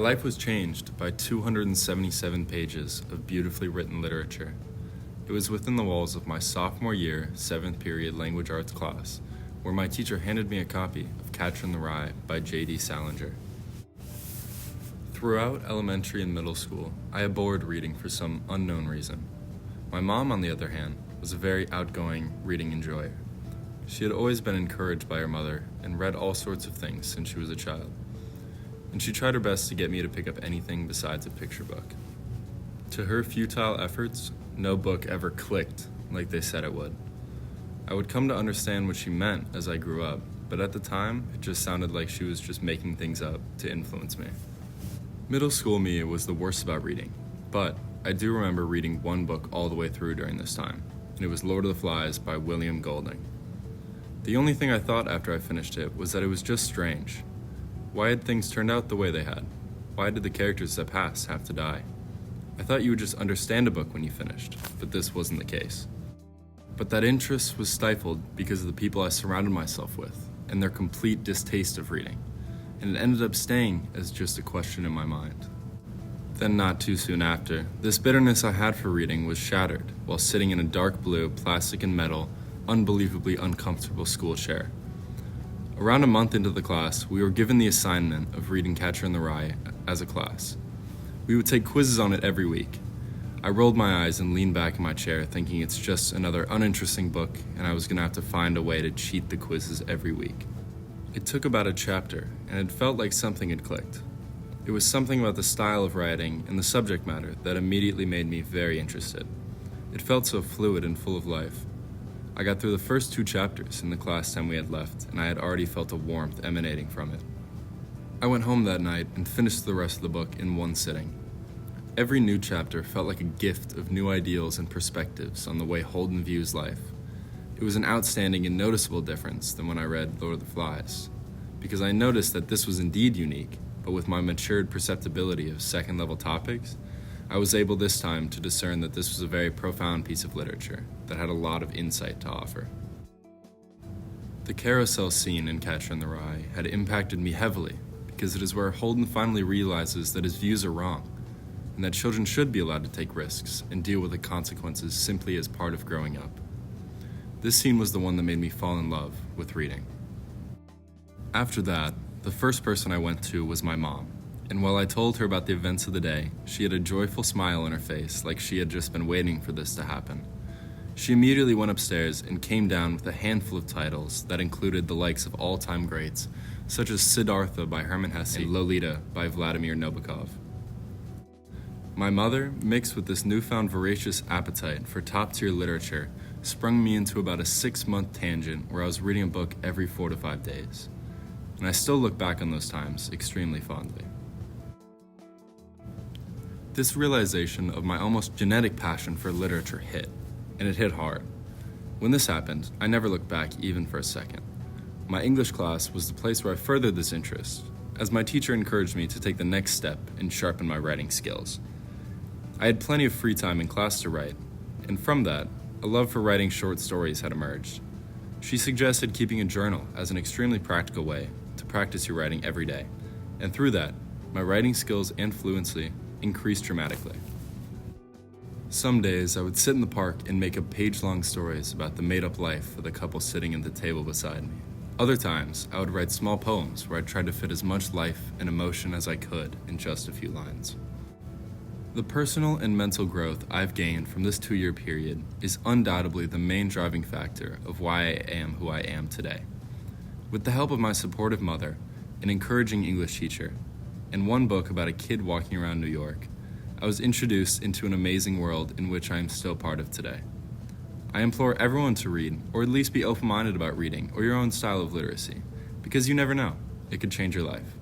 life was changed by 277 pages of beautifully written literature. It was within the walls of my sophomore year, 7th period language arts class, where my teacher handed me a copy of Catcher in the Rye by J.D. Salinger. Throughout elementary and middle school, I abhorred reading for some unknown reason. My mom, on the other hand, was a very outgoing reading enjoyer. She had always been encouraged by her mother and read all sorts of things since she was a child. And she tried her best to get me to pick up anything besides a picture book. To her futile efforts, no book ever clicked like they said it would. I would come to understand what she meant as I grew up, but at the time, it just sounded like she was just making things up to influence me. Middle school me was the worst about reading, but I do remember reading one book all the way through during this time, and it was Lord of the Flies by William Golding. The only thing I thought after I finished it was that it was just strange. Why had things turned out the way they had? Why did the characters that passed have to die? I thought you would just understand a book when you finished, but this wasn't the case. But that interest was stifled because of the people I surrounded myself with and their complete distaste of reading, and it ended up staying as just a question in my mind. Then not too soon after, this bitterness I had for reading was shattered while sitting in a dark blue, plastic and metal, unbelievably uncomfortable school chair. Around a month into the class, we were given the assignment of reading Catcher in the Rye as a class. We would take quizzes on it every week. I rolled my eyes and leaned back in my chair thinking it's just another uninteresting book and I was going to have to find a way to cheat the quizzes every week. It took about a chapter and it felt like something had clicked. It was something about the style of writing and the subject matter that immediately made me very interested. It felt so fluid and full of life. I got through the first 2 chapters in the class time we had left, and I had already felt a warmth emanating from it. I went home that night and finished the rest of the book in one sitting. Every new chapter felt like a gift of new ideals and perspectives on the way Holden views life. It was an outstanding and noticeable difference than when I read Lord of the Flies, because I noticed that this was indeed unique, but with my matured perceptibility of second-level topics, I was able this time to discern that this was a very profound piece of literature that had a lot of insight to offer. The carousel scene in Catcher in the Rye had impacted me heavily because it is where Holden finally realizes that his views are wrong and that children should be allowed to take risks and deal with the consequences simply as part of growing up. This scene was the one that made me fall in love with reading. After that, the first person I went to was my mom, and while I told her about the events of the day, she had a joyful smile on her face like she had just been waiting for this to happen. She immediately went upstairs and came down with a handful of titles that included the likes of all-time greats, such as Siddhartha by Hermann Hesse and Lolita by Vladimir Nabokov. My mother, mixed with this newfound voracious appetite for top-tier literature, sprung me into about a 6-month tangent where I was reading a book every 4 to 5 days. And I still look back on those times extremely fondly. This realization of my almost genetic passion for literature hit, and it hit hard. When this happened, I never looked back even for a second. My English class was the place where I furthered this interest, as my teacher encouraged me to take the next step and sharpen my writing skills. I had plenty of free time in class to write, and from that, a love for writing short stories had emerged. She suggested keeping a journal as an extremely practical way to practice your writing every day, and through that, my writing skills and fluency increased dramatically. Some days I would sit in the park and make up page-long stories about the made-up life of the couple sitting at the table beside me. Other times, I would write small poems where I tried to fit as much life and emotion as I could in just a few lines. The personal and mental growth I've gained from this 2-year period is undoubtedly the main driving factor of why I am who I am today. With the help of my supportive mother, an encouraging English teacher, and one book about a kid walking around New York, I was introduced into an amazing world in which I am still part of today. I implore everyone to read, or at least be open-minded about reading or your own style of literacy, because you never know, it could change your life.